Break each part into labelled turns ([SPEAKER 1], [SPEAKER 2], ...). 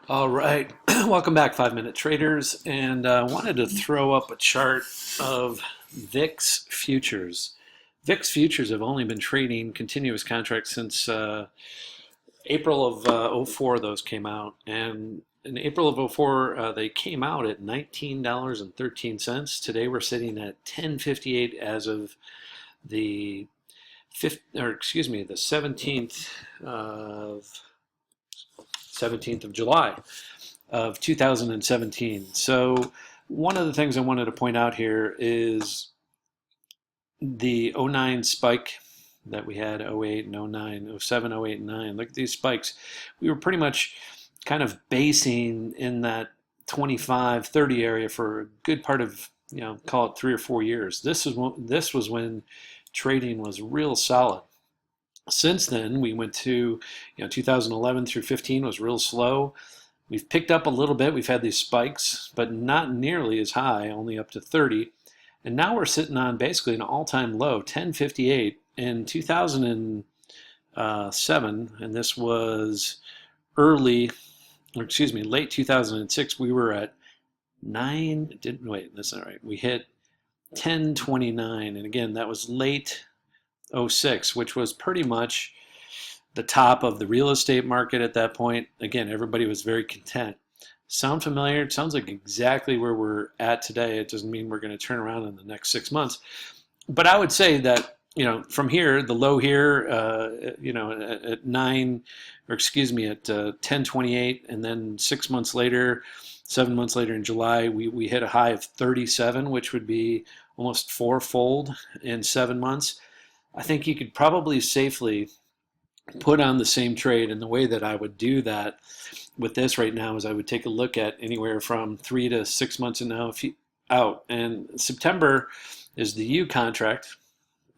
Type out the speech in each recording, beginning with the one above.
[SPEAKER 1] All right, welcome back, 5 Minute Traders. And I wanted to throw up a chart of VIX futures. VIX futures have only been trading continuous contracts since April of '04. Those came out. And in April of '04, they came out at $19.13. Today we're sitting at 10.58 as of the the 17th of July of 2017. So one of the things I wanted to point out here is the '09 spike that we had, '08 and '09, '07, '08 and '09. Look at these spikes. We were pretty much kind of basing in that 25, 30 area for a good part of, call it 3 or 4 years. This was when trading was real solid. Since then, we went to, 2011 through 15 was real slow. We've picked up a little bit. We've had these spikes, but not nearly as high, only up to 30. And now we're sitting on basically an all-time low, 1058 in 2007, and this was late 2006. We were at that's not right. We hit 1029, and again, that was late '06, which was pretty much the top of the real estate market at that point. Again, everybody was very content. Sound familiar? It sounds like exactly where we're at today. It doesn't mean we're going to turn around in the next 6 months. But I would say that, from here, the low here, at 1028, and then 6 months later, 7 months later in July, we hit a high of 37, which would be almost fourfold in 7 months. I think you could probably safely put on the same trade, and the way that I would do that with this right now is I would take a look at anywhere from 3 to 6 months out. And September is the U contract,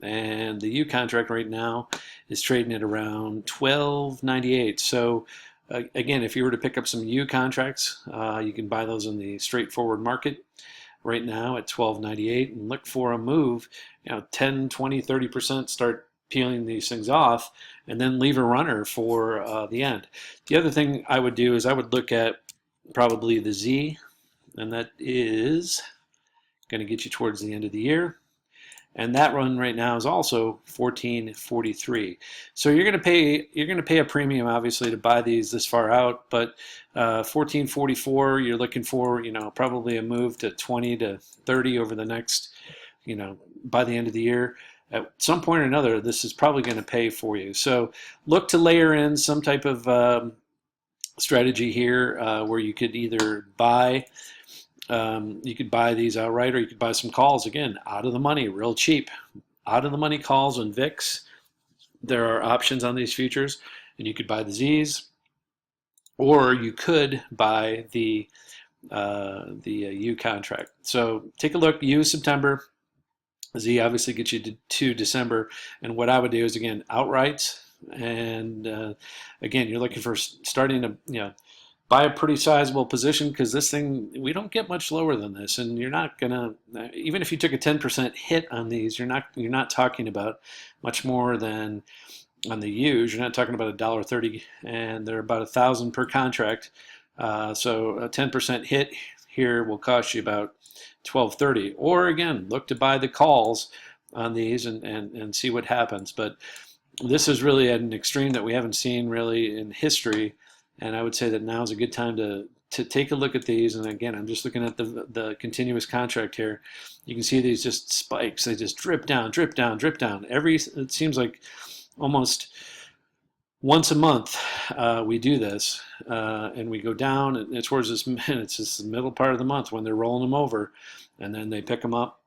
[SPEAKER 1] and the U contract right now is trading at around 12.98. So again, if you were to pick up some U contracts, you can buy those in the straightforward market right now at 12.98 and look for a move, 10, 20, 30%, start peeling these things off, and then leave a runner for the end. The other thing I would do is I would look at probably the Z, and that is going to get you towards the end of the year. And that run right now is also 14.43. So you're going to pay a premium, obviously, to buy these this far out. But 14.44, you're looking for, probably a move to 20 to 30 over the next, by the end of the year. At some point or another, this is probably going to pay for you. So look to layer in some type of strategy here where you could either buy. You could buy these outright, or you could buy some calls, again, out of the money, real cheap. Out of the money calls on VIX. There are options on these futures, and you could buy the Zs, or you could buy the U contract. So take a look. U is September. Z obviously gets you to December. And what I would do is, again, outrights. And again, you're looking for starting to, buy a pretty sizable position, because this thing, we don't get much lower than this, and you're not gonna, even if you took a 10% hit on these, you're not talking about much more than on the U's. You're not talking about $1.30, and they're about 1,000 per contract. So a 10% hit here will cost you about $12.30. Or again, look to buy the calls on these and see what happens. But this is really at an extreme that we haven't seen really in history. And I would say that now is a good time to take a look at these. And again, I'm just looking at the continuous contract here. You can see these just spikes. They just drip down, drip down, drip down. It seems like almost once a month we do this, and we go down. And it's towards it's just the middle part of the month when they're rolling them over, and then they pick them up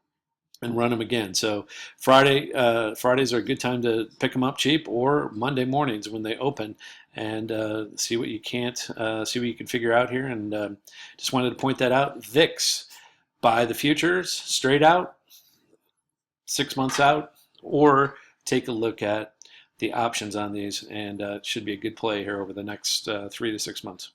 [SPEAKER 1] and run them again. So Fridays are a good time to pick them up cheap, or Monday mornings when they open, and see what you can figure out here. And just wanted to point that out. VIX, buy the futures straight out, 6 months out, or take a look at the options on these, and it should be a good play here over the next 3 to 6 months.